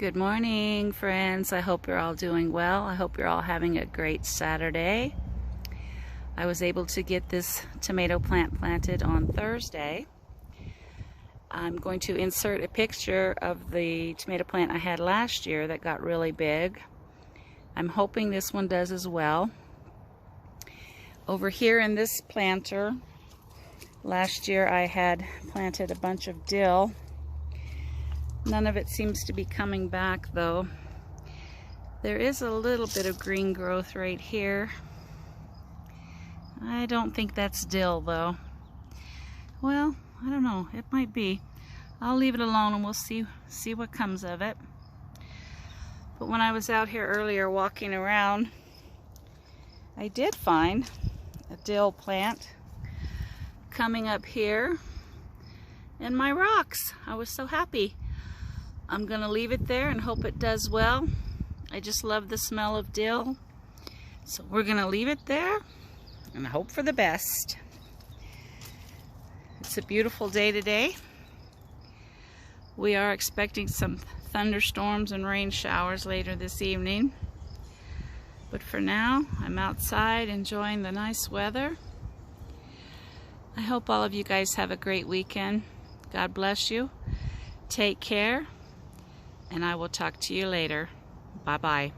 Good morning, friends. I hope you're all doing well. I hope you're all having a great Saturday. I was able to get this tomato plant planted on Thursday. I'm going to insert a picture of the tomato plant I had last year that got really big. I'm hoping this one does as well. Over here in this planter, last year I had planted a bunch of dill. None of it seems to be coming back though. There is a little bit of green growth right here. I don't think that's dill though. Well, I don't know, it might be. I'll leave it alone and we'll see what comes of it. But when I was out here earlier walking around, I did find a dill plant coming up here in my rocks. I was so happy. I'm gonna leave it there and hope it does well. I just love the smell of dill. So we're gonna leave it there and hope for the best. It's a beautiful day today. We are expecting some thunderstorms and rain showers later this evening. But for now, I'm outside enjoying the nice weather. I hope all of you guys have a great weekend. God bless you. Take care. And I will talk to you later. Bye-bye.